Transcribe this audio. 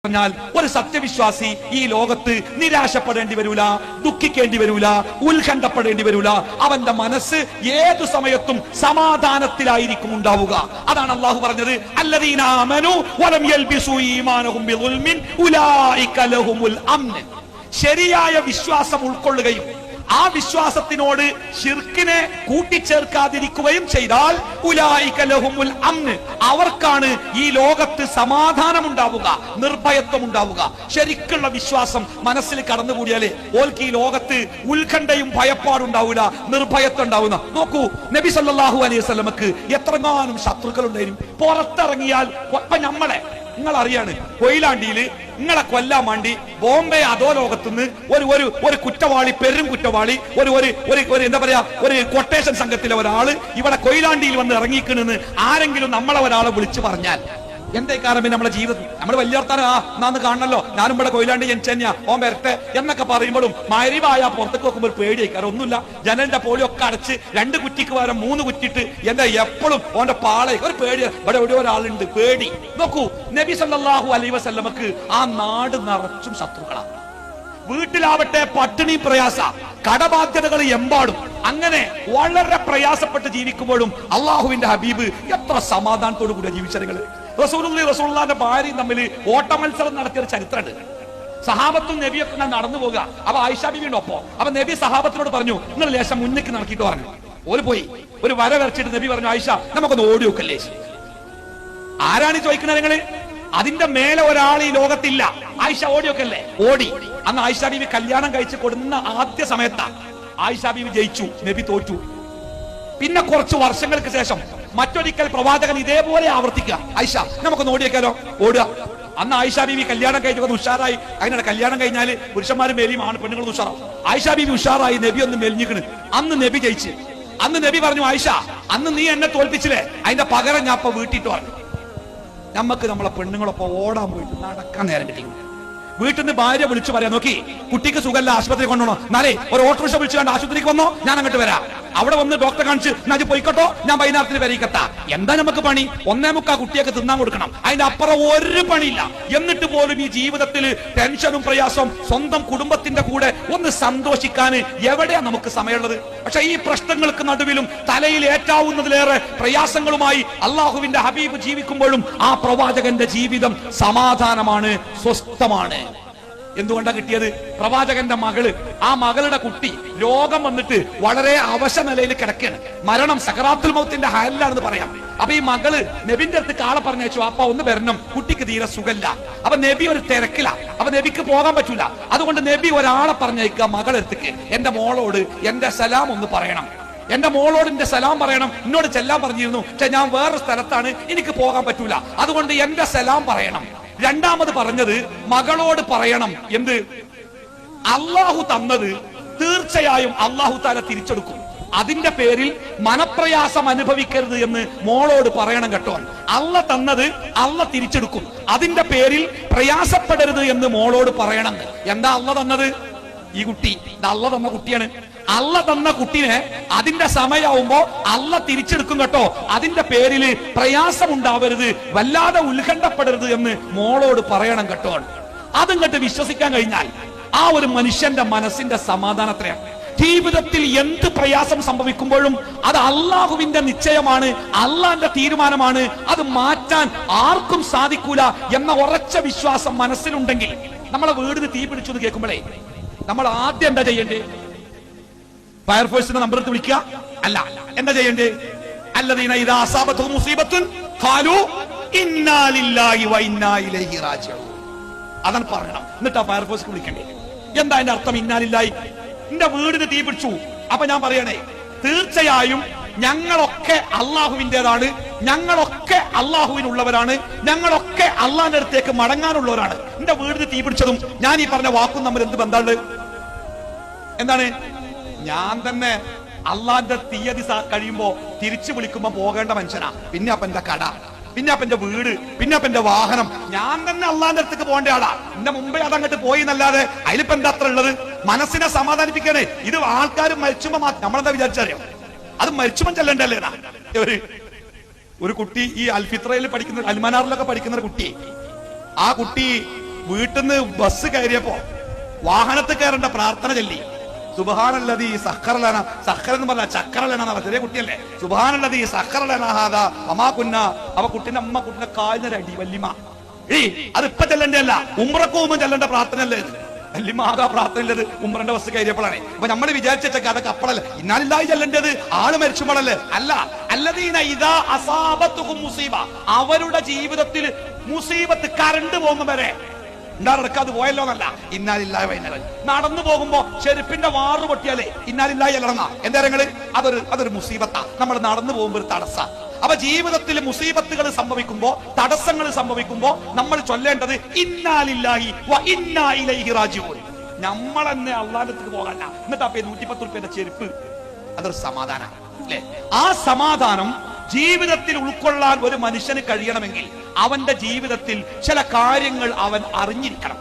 പറഞ്ഞാൽ ഒരു സത്യവിശ്വാസി ഈ ലോകത്ത് നിരാശപ്പെടേണ്ടി വരൂല, ദുഃഖിക്കേണ്ടി വരൂല, ഉത്കണ്ഠപ്പെടേണ്ടി വരൂല. അവന്റെ മനസ്സ് ഏതു സമയത്തും സമാധാനത്തിലായിരിക്കും ഉണ്ടാവുക. അതാണ് അള്ളാഹു പറഞ്ഞത്, അല്ലദീന ആമനൂ വലം യൽബിസൂ ഈമാനഹും ബിദുൽമിൻ ഉലൈക ലഹുമുൽ അംൻ. ശരിയായ വിശ്വാസം ഉൾക്കൊള്ളുകയും ആ വിശ്വാസത്തിനോട് ശിർക്കിനെ കൂട്ടിച്ചേർക്കാതിരിക്കുകയും ചെയ്താൽ ഉലൈക ലഹുമുൽ അംൻ, അവർക്കാണ് ഈ ലോകത്ത് സമാധാനം ഉണ്ടാവുക, നിർഭയത്വം ഉണ്ടാവുക. ശരിക്കുള്ള വിശ്വാസം മനസ്സിൽ കടന്നുകൂടിയാലേ ഓൽക്ക് ഈ ലോകത്ത് ഉത്കണ്ഠയും ഭയപ്പാടുണ്ടാവില്ല, നിർഭയത്വം ഉണ്ടാവുന്ന. നോക്കൂ, നബി സല്ലല്ലാഹു അലൈഹി വസല്ലമക്ക് എത്രങ്ങാനും ശത്രുക്കൾ ഉണ്ടായിരുന്നു. പുറത്തിറങ്ങിയാൽ നമ്മളെ നിങ്ങൾ അറിയാണ്, കൊയിലാണ്ടിയില് നിങ്ങളെ കൊല്ലാൻ വേണ്ടി ബോംബെ അതോ ലോകത്തുനിന്ന് ഒരു കുറ്റവാളി, പെരും കുറ്റവാളി, ഒരു എന്താ പറയാ, ഒരു കൊട്ടേഷൻ സംഘത്തിലെ ഒരാള് ഇവിടെ കൊയിലാണ്ടിയിൽ വന്ന് ഇറങ്ങിക്കണെന്ന് ആരെങ്കിലും നമ്മളെ ഒരാളെ വിളിച്ചു പറഞ്ഞാൽ എന്തേ കാരണം നമ്മളെ ജീവിതത്തിൽ നമ്മൾ വലിയ നാന്ന് കാണണല്ലോ, ഞാനും ഇവിടെ കൊയിലാണ്ടി ജനിച്ചെന്നാ ഓൻ വരട്ടെ എന്നൊക്കെ പറയുമ്പോഴും മരിവായ പുറത്തേക്ക് നോക്കുമ്പോൾ പേടിയേക്കാറ് ഒന്നുമില്ല. ജനലിന്റെ പോളിയൊക്കെ അടച്ച് 2 കുറ്റിക്ക് പകരം 3 കുറ്റിട്ട് എന്താ എപ്പോഴും ഓന്റെ പാളെ ഒരു പേടി. ഇവിടെ എവിടെ ഒരാളുണ്ട്, പേടി. നോക്കൂ, നബി സല്ലല്ലാഹു അലൈഹി വസല്ലമക്ക് ആ നാട് നിറച്ചും ശത്രുക്കളാണ്. വീട്ടിലാവട്ടെ പട്ടിണി, പ്രയാസ, കടബാധ്യതകൾ എമ്പാടും. അങ്ങനെ വളരെ പ്രയാസപ്പെട്ട് ജീവിക്കുമ്പോഴും അള്ളാഹുവിന്റെ ഹബീബ് എത്ര സമാധാനത്തോടു കൂടിയ ജീവിച്ചത്. റസൂലുള്ളാഹിന്റെ ഭാര്യയും തമ്മിൽ ഓട്ടമത്സരം നടത്തിയ ഒരു ചരിത്രമുണ്ട്. സഹാബത്തും നബിയൊക്കെ നടന്നു പോകുക. അപ്പൊ ആയിഷ ബീവിയുടെ ഒപ്പം. അപ്പൊ നബി സഹാബത്തിനോട് പറഞ്ഞു, നിങ്ങൾ ലേശം മുന്നിക്ക് നടക്കിയിട്ട് പറഞ്ഞു. ഓര് പോയി ഒരു വര വരച്ചിട്ട് നബി പറഞ്ഞു, ആയിഷ നമുക്കൊന്ന് ഓടി വെക്കല്ലേ. ആരാണ് ചോദിക്കുന്നത് നിങ്ങള്? അതിന്റെ മേലെ ഒരാൾ ഈ ലോകത്തില്ല. ആയിഷ ഓടിയൊക്കെയല്ലേ? ഓടി. അന്ന് ആയിഷ ബീവി കല്യാണം കഴിച്ച് കൊടുക്കുന്ന ആദ്യ സമയത്താ ആയിഷ ബീവി ജയിച്ചു, നബി തോറ്റു. പിന്നെ കുറച്ച് വർഷങ്ങൾക്ക് ശേഷം മറ്റൊരിക്കൽ പ്രവാചകൻ ഇതേപോലെ ആവർത്തിക്കുക, ആയിഷ നമുക്കൊന്ന് ഓടിയേക്കാലോ, ഓടുക. അന്ന് ആയിഷ ബീവി കല്യാണം കഴിച്ചത് ഉഷാറായി. അതിനാണ് കല്യാണം കഴിഞ്ഞാല് പുരുഷന്മാരും മേലിയും ആണ്, പെണ്ണുങ്ങളും ഉഷാറാവും. ആയിഷ ബീവി ഉഷാറായി, നബി ഒന്ന് മെലിഞ്ഞിക്കണ്. അന്ന് നബി ജയിച്ച്. അന്ന് നബി പറഞ്ഞു, ആയിഷ അന്ന് നീ എന്നെ തോൽപ്പിച്ചില്ലേ, അതിന്റെ പകരം ഞാൻ ഇപ്പൊ വീട്ടിട്ട് പറഞ്ഞു. നമുക്ക് നമ്മളെ പെണ്ണുങ്ങളൊപ്പം ഓടാൻ പോയിട്ട് നടക്കാൻ നേരം കിട്ടി. വീട്ടിൽ നിന്ന് ഭാര്യ വിളിച്ചു പറയാം, നോക്കി കുട്ടിക്ക് സുഖമല്ല, ആശുപത്രി കൊണ്ടുപോകണോ, നാളെ ഒരു ഓട്ടോറിക്ഷ വിളിച്ചു കണ്ട് ആശുപത്രിക്ക് വന്നോ, ഞാൻ അങ്ങോട്ട് വരാം. അവിടെ വന്ന് ഡോക്ടറെ കാണിച്ച് നജ് പോയിക്കോട്ടോ, ഞാൻ വൈകുന്നേരത്തിന് വരികത്താ. എന്താ നമുക്ക് പണി? 1.25 കുട്ടിയൊക്കെ തിന്നാൻ കൊടുക്കണം, അതിന്റെ അപ്പുറം ഒരു പണിയില്ല. എന്നിട്ട് പോലും ഈ ജീവിതത്തിൽ ടെൻഷനും പ്രയാസവും, സ്വന്തം കുടുംബത്തിന്റെ കൂടെ ഒന്ന് സന്തോഷിക്കാൻ എവിടെയാ നമുക്ക് സമയമുള്ളത്? പക്ഷെ ഈ പ്രശ്നങ്ങൾക്ക് നടുവിലും തലയിൽ ഏറ്റാവുന്നതിലേറെ പ്രയാസങ്ങളുമായി അള്ളാഹുവിന്റെ ഹബീബ് ജീവിക്കുമ്പോഴും ആ പ്രവാചകന്റെ ജീവിതം സമാധാനമാണ്, സ്വസ്ഥമാണ്. എന്തുകൊണ്ടാ കിട്ടിയത്? പ്രവാചകന്റെ മകള്, ആ മകളുടെ കുട്ടി രോഗം വന്നിട്ട് വളരെ അവശ നിലയിൽ കിടക്കുകയാണ്. മരണം, സകറാത്തുൽ മൗത്തിന്റെ ഹാലിലാണെന്ന് പറയാം. അപ്പൊ ഈ മകള് നബിന്റെ അടുത്ത് കാളെ പറഞ്ഞയച്ചു, അപ്പ ഒന്ന് വരണം, കുട്ടിക്ക് തീരെ സുഖല്ല. അപ്പൊ നബി ഒരു തിരക്കില, അപ്പൊ നബിക്ക് പോകാൻ പറ്റൂല. അതുകൊണ്ട് നബി ഒരാളെ പറഞ്ഞയക്കുക മകളെടുത്തേക്ക്, എന്റെ മോളോട് എന്റെ സലാം ഒന്ന് പറയണം, എന്റെ മോളോട് എന്റെ സലാം പറയണം. എന്നോട് ചെല്ലാൻ പറഞ്ഞിരുന്നു, പക്ഷെ ഞാൻ വേറൊരു സ്ഥലത്താണ്, എനിക്ക് പോകാൻ പറ്റൂല, അതുകൊണ്ട് എന്റെ സലാം പറയണം. രണ്ടാമത് പറഞ്ഞത് മകളോട് പറയണം എന്ത്? അള്ളാഹു തന്നത് തീർച്ചയായും അള്ളാഹു താല തിരിച്ചെടുക്കും, അതിന്റെ പേരിൽ മനപ്രയാസം അനുഭവിക്കരുത് എന്ന് മോളോട് പറയണം കേട്ടോ. അള്ള തന്നത് അള്ള തിരിച്ചെടുക്കും, അതിന്റെ പേരിൽ പ്രയാസപ്പെടരുത് എന്ന് മോളോട് പറയണം. എന്താ അള്ള തന്നത്? ഈ കുട്ടി അള്ള തന്ന കുട്ടിയാണ്. അള്ള തന്ന കുട്ടിനെ അതിന്റെ സമയമാവുമ്പോ അള്ള തിരിച്ചെടുക്കും കേട്ടോ, അതിന്റെ പേരിൽ പ്രയാസം ഉണ്ടാവരുത്, വല്ലാതെ ഉത്കണ്ഠപ്പെടരുത് എന്ന് മോളോട് പറയണം കേട്ടോ. അതും കേട്ട് വിശ്വസിക്കാൻ കഴിഞ്ഞാൽ ആ ഒരു മനുഷ്യന്റെ മനസ്സിന്റെ സമാധാനത്രയാണ്. ജീവിതത്തിൽ എന്ത് പ്രയാസം സംഭവിക്കുമ്പോഴും അത് അള്ളാഹുവിന്റെ നിശ്ചയമാണ്, അള്ളാന്റെ തീരുമാനമാണ്, അത് മാറ്റാൻ ആർക്കും സാധിക്കൂല എന്ന ഉറച്ച വിശ്വാസം മനസ്സിലുണ്ടെങ്കിൽ, നമ്മളെ വീടിന് തീ പിടിച്ചു എന്ന് കേൾക്കുമ്പോഴേ നമ്മൾ ആദ്യം എന്താ ചെയ്യേണ്ടേ? ഫയർഫോഴ്സിന്റെ നമ്പർ എടുത്ത് വിളിക്കുക അല്ല, എന്താ ചെയ്യേണ്ടേ? അല്ലദീന ഇദാ അസാബത്തുഹും മുസീബത്തുൻ ഖാലൂ ഇന്നാ ലില്ലാഹി വ ഇന്നാ ഇലൈഹി റാജിഊൻ. അതാണ് പറയണം. എന്നിട്ട് ആ ഫയർഫോഴ്സിനെ വിളിക്കണ്ടേ. എന്താ അതിന്റെ അർത്ഥം? ഇന്നാ ലില്ലാഹി, എന്റെ വീടിന് തീ പിടിച്ചു. അപ്പൊ ഞാൻ പറയണേ, തീർച്ചയായും ഞങ്ങളൊക്കെ അള്ളാഹുവിൻ്റെതാണ്, ഞങ്ങളൊക്കെ അള്ളാഹുവിനുള്ളവരാണ്, ഞങ്ങളൊക്കെ അള്ളാഹിന്റെ അടുത്തേക്ക് മടങ്ങാനുള്ളവരാണ്. എന്റെ വീടിന് തീ പിടിച്ചതും ഞാൻ ഈ പറഞ്ഞ വാക്കും തമ്മിൽ എന്ത് ബന്ധമുണ്ട്? എന്താണ്? ഞാൻ തന്നെ അള്ളാന്റെ തീയതി കഴിയുമ്പോ തിരിച്ചു വിളിക്കുമ്പോ പോകേണ്ട മനുഷ്യനാ. പിന്നെ അപ്പൊ എന്റെ കട, പിന്നെ അപ്പൊ എന്റെ വീട്, പിന്നെ അപ്പൊ എന്റെ വാഹനം, ഞാൻ തന്നെ അള്ളാന്റെ അടുത്തേക്ക് പോകേണ്ട ആളാ. എന്റെ മുമ്പേ അതങ്ങോട്ട് പോയി എന്നല്ലാതെ അതിലിപ്പോ എന്താ അത്ര ഉള്ളത്? മനസ്സിനെ സമാധാനിപ്പിക്കണേ. ഇത് ആൾക്കാർ മരിച്ചുമ്പോ നമ്മളെന്താ വിചാരിച്ചറിയോ? അത് മരിച്ചുമ്പോ ചെല്ലണ്ടല്ലേ? ഒരു കുട്ടി ഈ അൽഫിത്രയിൽ പഠിക്കുന്ന, അൽമനാറിലൊക്കെ പഠിക്കുന്ന ഒരു കുട്ടി, ആ കുട്ടി വീട്ടിൽ നിന്ന് ബസ് കയറിയപ്പോ വാഹനത്തിൽ കയറേണ്ട പ്രാർത്ഥന ചൊല്ലി സുബ്ഹാനല്ലദീ സഖറലന, സഖറ എന്ന് പറഞ്ഞ ചക്രലന, ചെറിയ കുട്ടിയല്ലേ, സുബ്ഹാനല്ലദീ സഖറലന ഹാദാ വമാ കുന്ന. അപ്പൊ കുട്ടിന്റെ അമ്മ കുട്ടിന്റെ കാലിനൊരടി വല്യമ്മ. അതിപ്പോ ചെല്ലണ്ടേ അല്ല, ഉംറക്ക് പോകുമ്പോൾ ചെല്ലേണ്ട പ്രാർത്ഥന അല്ലേ ഇത്. വല്യമ്മ ആകാ പ്രാർത്ഥന ഉള്ളത് ഉംറന്റെ ബസ് കയറിയപ്പോഴാണ്. അപ്പൊ നമ്മൾ വിചാരിച്ചേക്ക അതൊക്കെ അപ്പളല്ലേ, ഇന്നാലില്ലായി ചെല്ലേണ്ടത് ആള് മരിച്ചുമ്പോഴല്ലേ. അല്ല, അല്ലദീന ഇദാ അസാബത്തുഹും മുസീബ, അവരുടെ ജീവിതത്തിൽ മുസീബത്ത് കറണ്ട് പോകുന്ന വരെ ഉണ്ടാറെടുക്കാതെ പോയല്ലോ എന്നല്ല, ഇന്നാലില്ലായി വൈകുന്നേരം നടന്നു പോകുമ്പോ ചെരുപ്പിന്റെ വാറ് പൊട്ടിയാലേ ഇന്നാലില്ലായി അല്ലണ എന്താ, അതൊരു മുസീബത്താ. നമ്മൾ നടന്നു പോകുമ്പോ ഒരു തടസ്സ. അപ്പൊ ജീവിതത്തിൽ മുസീബത്തുകൾ സംഭവിക്കുമ്പോ, തടസ്സങ്ങൾ സംഭവിക്കുമ്പോ നമ്മൾ ചൊല്ലേണ്ടത് ഇന്നാലില്ലാഹി വ ഇന്നാ ഇലൈഹി റാജിഊൻ. നമ്മൾ തന്നെ അള്ളാഹുവിന്റെ അടുത്ത് പോകാന, എന്നിട്ട് അപ്പൊ 110 രൂപയുടെ ചെരുപ്പ്, അതൊരു സമാധാനം അല്ലെ. ആ സമാധാനം ജീവിതത്തിൽ ഉൾക്കൊള്ളാൻ ഒരു മനുഷ്യന് കഴിയണമെങ്കിൽ അവന്റെ ജീവിതത്തിൽ ചില കാര്യങ്ങൾ അവൻ അറിഞ്ഞിരിക്കണം.